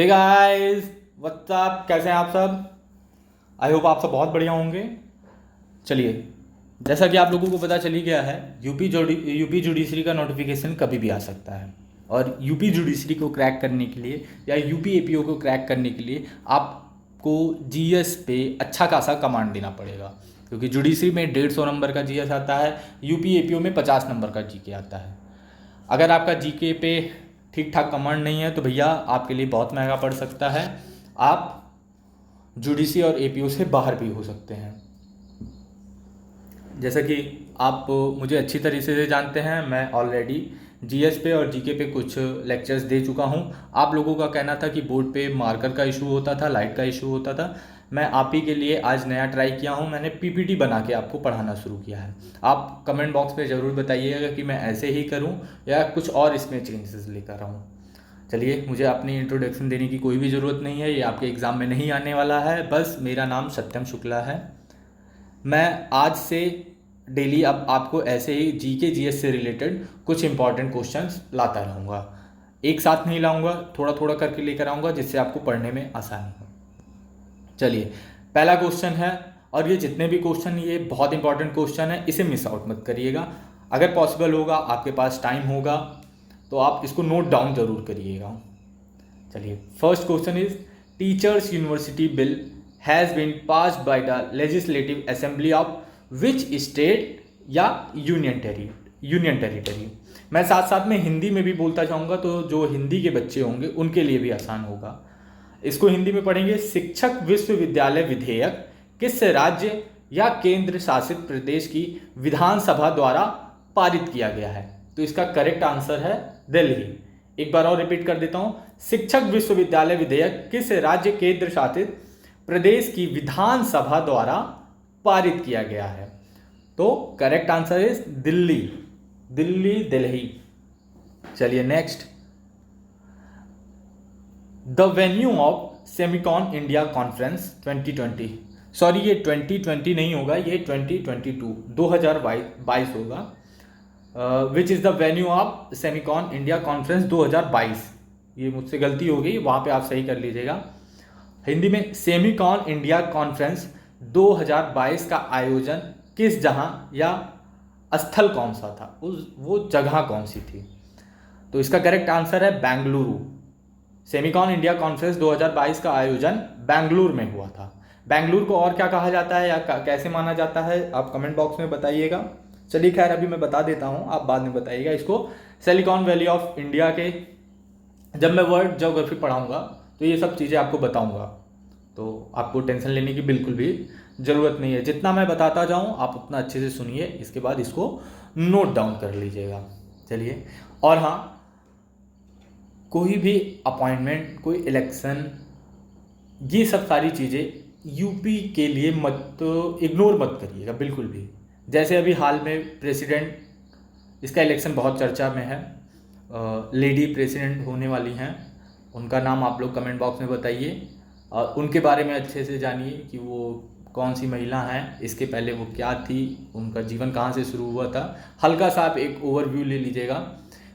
Hey guys, what's up, कैसे हैं आप सब। आई होप आप सब बहुत बढ़िया होंगे। चलिए, जैसा कि आप लोगों को पता चल ही गया है, यूपी जुडिशरी का नोटिफिकेशन कभी भी आ सकता है। और यूपी जुडिशरी को क्रैक करने के लिए या यूपी एपीओ को क्रैक करने के लिए आपको जीएस पे अच्छा खासा कमांड देना पड़ेगा, क्योंकि जुडिशरी में 150 नंबर का जीएस आता है, यूपी एपीओ में 50 नंबर का जीके आता है। अगर आपका जीके पे ठीक ठाक कमांड नहीं है तो भैया आपके लिए बहुत महंगा पड़ सकता है। आप जुडिशरी और एपीओ से बाहर भी हो सकते हैं। जैसा कि आप मुझे अच्छी तरीके से जानते हैं, मैं ऑलरेडी जीएस पे और जीके पे कुछ लेक्चर्स दे चुका हूं। आप लोगों का कहना था कि बोर्ड पे मार्कर का इशू होता था, लाइट का इशू होता था। मैं आप ही के लिए आज नया ट्राई किया हूं, मैंने पीपीटी बना के आपको पढ़ाना शुरू किया है। आप कमेंट बॉक्स में ज़रूर बताइएगा कि मैं ऐसे ही करूं या कुछ और इसमें चेंजेस लेकर आऊँ। चलिए, मुझे अपनी इंट्रोडक्शन देने की कोई भी ज़रूरत नहीं है, ये आपके एग्ज़ाम में नहीं आने वाला है। बस मेरा नाम सत्यम शुक्ला है। मैं आज से डेली अब आपको ऐसे ही जीके जीएस से रिलेटेड कुछ इंपॉर्टेंट क्वेश्चंस लाता रहूँगा। एक साथ नहीं लाऊंगा, थोड़ा थोड़ा करके लेकर आऊँगा, जिससे आपको पढ़ने में आसानी हो। चलिए, पहला क्वेश्चन है, और ये जितने भी क्वेश्चन, ये बहुत इंपॉर्टेंट क्वेश्चन है, इसे मिस आउट मत करिएगा। अगर पॉसिबल होगा, आपके पास टाइम होगा, तो आप इसको नोट डाउन जरूर करिएगा। चलिए, first question is teachers university bill has been passed by the legislative assembly of which state या यूनियन टेरिटरी। मैं साथ साथ में हिंदी में भी बोलता जाऊंगा, तो जो हिंदी के बच्चे होंगे उनके लिए भी आसान होगा। इसको हिंदी में पढ़ेंगे। शिक्षक विश्वविद्यालय विधेयक किस राज्य या केंद्र शासित प्रदेश की विधानसभा द्वारा पारित किया गया है? तो इसका करेक्ट आंसर है दिल्ली। एक बार और रिपीट कर देता हूं। शिक्षक विश्वविद्यालय विधेयक किस राज्य केंद्र शासित प्रदेश की विधानसभा द्वारा पारित किया गया है? तो correct answer is Delhi. Delhi. चलिए, next. The venue of Semicon India conference 2020, sorry ये 2020 नहीं होगा, ये 2022 2022 होगा। Which is the venue of Semicon India conference 2022। ये मुझसे गलती हो गई, वहाँ पे आप सही कर लीजिएगा। हिंदी में सेमिकॉन इंडिया कॉन्फ्रेंस 2022 का आयोजन किस जहाँ या स्थल कौन सा था, वो जगह कौन सी थी? तो इसका करेक्ट आंसर है बेंगलुरु। सेमिकॉन इंडिया कॉन्फ्रेंस 2022 का आयोजन बेंगलुरु में हुआ था। बेंगलुरु को और क्या कहा जाता है या कैसे माना जाता है, आप कमेंट बॉक्स में बताइएगा। चलिए, खैर अभी मैं बता देता हूँ, आप बाद में बताइएगा इसको। सिलिकॉन वैली ऑफ इंडिया के, जब मैं वर्ल्ड ज्योग्राफी पढ़ाऊँगा तो ये सब चीज़ें आपको बताऊँगा, तो आपको टेंशन लेने की बिल्कुल भी ज़रूरत नहीं है। जितना मैं बताता जाऊँ आप उतना अच्छे से सुनिए, इसके बाद इसको नोट डाउन कर लीजिएगा। चलिए, और हाँ, कोई भी अपॉइंटमेंट, कोई इलेक्शन, ये सब सारी चीज़ें यूपी के लिए मत इग्नोर मत करिएगा बिल्कुल भी। जैसे अभी हाल में प्रेसिडेंट, इसका इलेक्शन बहुत चर्चा में है, लेडी प्रेसिडेंट होने वाली हैं, उनका नाम आप लोग कमेंट बॉक्स में बताइए और उनके बारे में अच्छे से जानिए कि वो कौन सी महिला हैं, इसके पहले वो क्या थी, उनका जीवन कहाँ से शुरू हुआ था। हल्का सा आप एक ओवरव्यू ले लीजिएगा।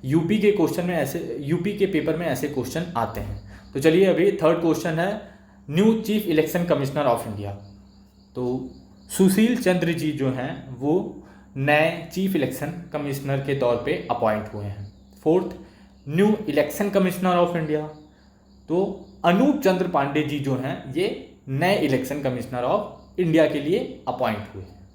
यूपी के क्वेश्चन में ऐसे, यूपी के पेपर में ऐसे क्वेश्चन आते हैं। तो चलिए, अभी थर्ड क्वेश्चन है, new chief election commissioner of India. तो सुशील चंद्र जी जो हैं वो नए चीफ इलेक्शन कमिश्नर के तौर पे अपॉइंट हुए हैं। Fourth, new election commissioner of India, तो अनूप चंद्र पांडे जी जो हैं ये नए इलेक्शन कमिश्नर ऑफ इंडिया के लिए अपॉइंट हुए हैं।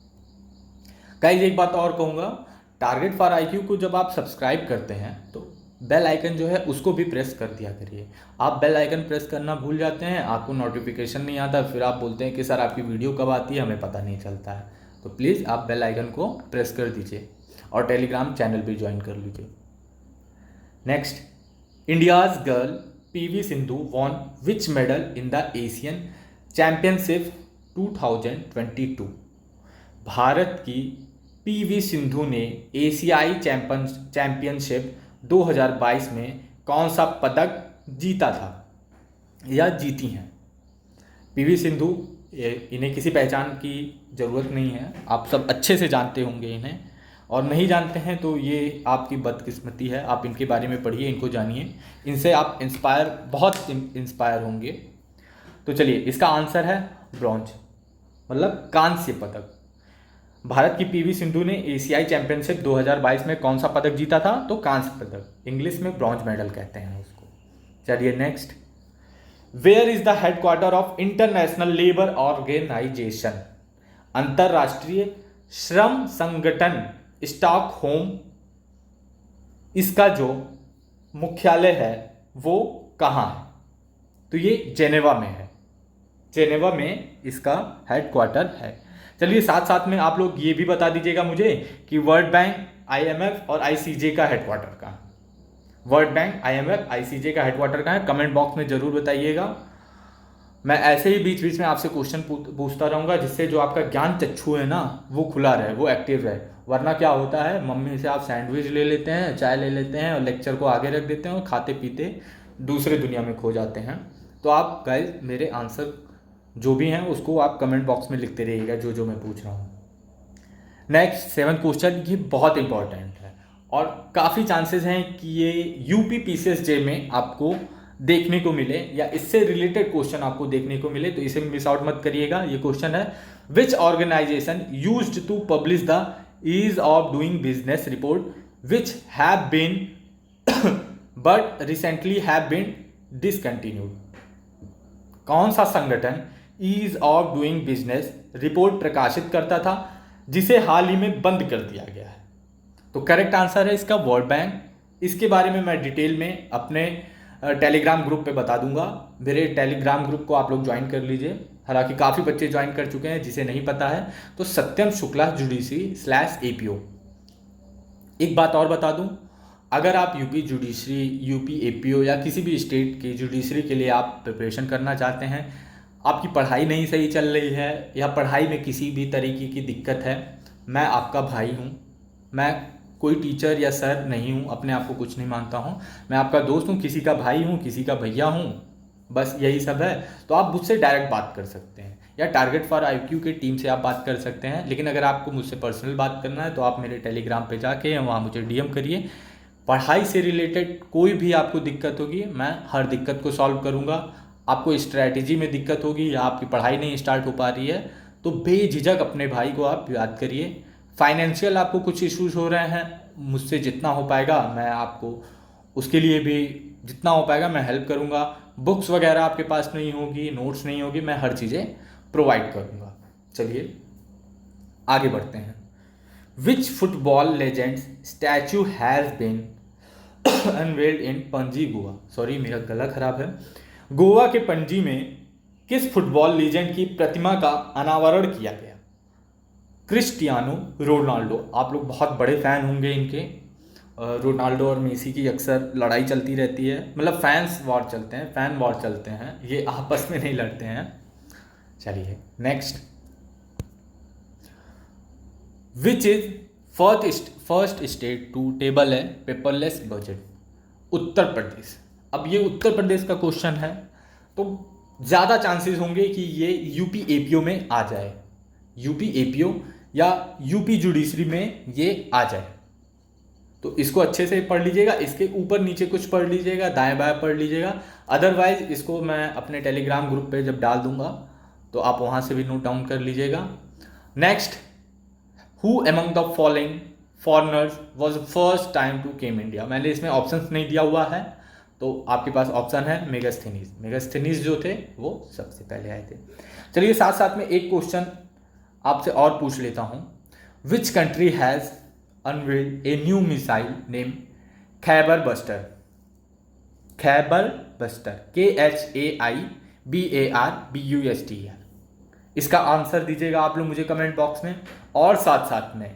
गाइस, एक बात और कहूँगा, टारगेट फॉर आईक्यू को जब आप सब्सक्राइब करते हैं तो बेल आइकन जो है उसको भी प्रेस कर दिया करिए। आप बेल आइकन प्रेस करना भूल जाते हैं, आपको नोटिफिकेशन नहीं आता, फिर आप बोलते हैं कि सर आपकी वीडियो कब आती है, हमें पता नहीं चलता है। तो प्लीज़ आप बेल आइकन को प्रेस कर दीजिए और टेलीग्राम चैनल भी ज्वाइन कर लीजिए। Next, India's girl PV Sindhu won which medal in the Asian championship 2022। Bharat की पीवी सिंधु ने एशियाई चैंपियनशिप 2022 में कौन सा पदक जीता था या जीती हैं? पीवी सिंधु, इन्हें किसी पहचान की ज़रूरत नहीं है, आप सब अच्छे से जानते होंगे इन्हें। और नहीं जानते हैं तो ये आपकी बदकिस्मती है, आप इनके बारे में पढ़िए, इनको जानिए, इनसे आप बहुत इंस्पायर होंगे। तो चलिए, इसका आंसर है ब्रॉन्ज, मतलब कांस्य पदक। भारत की पीवी सिंधु ने एशियाई चैंपियनशिप 2022 में कौन सा पदक जीता था? तो कांस्य पदक, इंग्लिश में ब्रॉन्ज मेडल कहते हैं उसको। चलिए next, where is the headquarter of International Labour Organization? अंतरराष्ट्रीय श्रम संगठन स्टॉकहोम, इसका जो मुख्यालय है वो कहाँ है? तो ये जेनेवा में है, जेनेवा में इसका हेडक्वार्टर है। चलिए साथ साथ में आप लोग ये भी बता दीजिएगा मुझे कि वर्ल्ड बैंक, आईएमएफ और आईसीजे का हेडक्वार्टर कहाँ है? वर्ल्ड बैंक, आईएमएफ, आईसीजे का हेडक्वार्टर कहाँ है? कमेंट बॉक्स में जरूर बताइएगा। मैं ऐसे ही बीच बीच में आपसे क्वेश्चन पूछता रहूँगा, जिससे जो आपका ज्ञान चक्षु है ना वो खुला रहे, वो एक्टिव रहे। वरना क्या होता है, मम्मी से आप सैंडविच ले लेते हैं, चाय ले लेते हैं और लेक्चर को आगे रख देते हैं और खाते पीते दूसरे दुनिया में खो जाते हैं। तो आप गाइस मेरे आंसर जो भी हैं उसको आप कमेंट बॉक्स में लिखते रहिएगा, जो मैं पूछ रहा हूँ। नेक्स्ट 7th क्वेश्चन, ये बहुत इंपॉर्टेंट है और काफ़ी चांसेस हैं कि ये यूपी पीसीएसजे में आपको देखने को मिले या इससे रिलेटेड क्वेश्चन आपको देखने को मिले, तो इसे मिस आउट मत करिएगा। ये क्वेश्चन है, which organisation used to publish the ease of doing business report which have been but recently have been discontinued? कौन सा संगठन ease of doing business report प्रकाशित करता था जिसे हाल ही में बंद कर दिया गया है? तो करेक्ट आंसर है इसका वर्ल्ड बैंक। इसके बारे में मैं डिटेल में अपने टेलीग्राम ग्रुप पे बता दूंगा। मेरे टेलीग्राम ग्रुप को आप लोग ज्वाइन कर लीजिए, हालांकि काफ़ी बच्चे ज्वाइन कर चुके हैं, जिसे नहीं पता है तो सत्यम शुक्ला जुडिशरी/APO। एक बात और बता दूं, अगर आप यूपी जुडिशरी, यूपी APO या किसी भी स्टेट की जुडिशरी के लिए आप प्रिपरेशन करना चाहते हैं, आपकी पढ़ाई नहीं सही चल रही है या पढ़ाई में किसी भी तरीके की दिक्कत है, मैं आपका भाई हूँ। मैं कोई टीचर या सर नहीं हूँ, अपने आप को कुछ नहीं मानता हूँ, मैं आपका दोस्त हूँ, किसी का भाई हूँ, किसी का भैया हूँ, बस यही सब है। तो आप मुझसे डायरेक्ट बात कर सकते हैं या टारगेट फॉर IQ के टीम से आप बात कर सकते हैं। लेकिन अगर आपको मुझसे पर्सनल बात करना है तो आप मेरे टेलीग्राम पे जाके वहाँ मुझे DM करिए। पढ़ाई से रिलेटेड कोई भी आपको दिक्कत होगी, मैं हर दिक्कत को सॉल्व करूँगा। आपको स्ट्रैटेजी में दिक्कत होगी या आपकी पढ़ाई नहीं स्टार्ट हो पा रही है तो बेझिझक अपने भाई को आप याद करिए। फाइनेंशियल आपको कुछ इश्यूज हो रहे हैं, मुझसे जितना हो पाएगा मैं आपको उसके लिए भी जितना हो पाएगा मैं हेल्प करूँगा। बुक्स वगैरह आपके पास नहीं होगी, नोट्स नहीं होगी, मैं हर चीज़ें प्रोवाइड करूँगा। चलिए आगे बढ़ते हैं। Which football legends statue has been unveiled in Panaji Goa? Sorry मेरा गला खराब है। गोवा के पणजी में किस फुटबॉल लीजेंड की प्रतिमा का अनावरण किया गया? Cristiano Ronaldo. आप लोग बहुत बड़े फ़ैन होंगे इनके। रोनाल्डो और मेसी की अक्सर लड़ाई चलती रहती है, मतलब फैंस वॉर चलते हैं, फ़ैन वॉर चलते हैं, ये आपस में नहीं लड़ते हैं। चलिए next, which is first state to table a paperless budget? Uttar Pradesh. अब ये उत्तर प्रदेश का क्वेश्चन है तो ज़्यादा चांसेस होंगे कि ये यूपी APO में आ जाए, यूपी APO या यूपी जुडिशरी में ये आ जाए। तो इसको अच्छे से पढ़ लीजिएगा, इसके ऊपर नीचे कुछ पढ़ लीजिएगा, दाएं बाएं पढ़ लीजिएगा। अदरवाइज इसको मैं अपने टेलीग्राम ग्रुप पे जब डाल दूंगा तो आप वहाँ से भी नोट डाउन कर लीजिएगा। Next, who among the following foreigners was first time to came India? मैंने इसमें ऑप्शंस नहीं दिया हुआ है तो आपके पास ऑप्शन है मेगास्थनीज। मेगास्थनीज जो थे वो सबसे पहले आए थे। चलिए साथ साथ में एक क्वेश्चन आपसे और पूछ लेता हूँ। Which country has unveiled a new missile name Khyber buster? Khyber buster, KHAIBARBUSTR। इसका आंसर दीजिएगा आप लोग मुझे कमेंट बॉक्स में। और साथ साथ में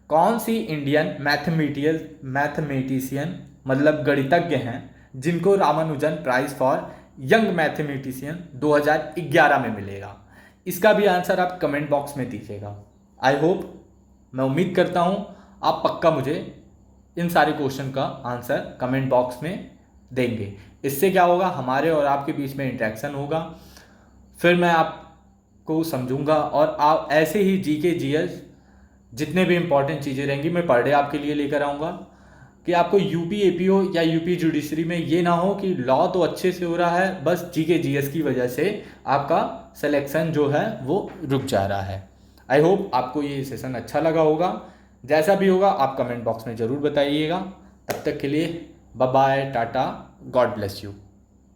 कौन सी इंडियन मैथमेटिशियन मतलब गणितज्ञ हैं जिनको Ramanujan prize for young mathematician 2011 में मिलेगा? इसका भी आंसर आप कमेंट बॉक्स में दीजिएगा। आई होप, मैं उम्मीद करता हूँ आप पक्का मुझे इन सारे क्वेश्चन का आंसर कमेंट बॉक्स में देंगे। इससे क्या होगा, हमारे और आपके बीच में इंटरेक्शन होगा, फिर मैं आपको समझूंगा और आप ऐसे ही GK GS जितने भी इंपॉर्टेंट चीज़ें रहेंगी मैं पर डे आपके लिए लेकर आऊँगा, कि आपको यूपी एपीओ या यूपी जुडिशरी में ये ना हो कि लॉ तो अच्छे से हो रहा है, बस जीके जीएस की वजह से आपका सिलेक्शन जो है वो रुक जा रहा है। आई होप आपको ये सेशन अच्छा लगा होगा। जैसा भी होगा आप कमेंट बॉक्स में ज़रूर बताइएगा। तब तक के लिए bye bye, tata, God bless you.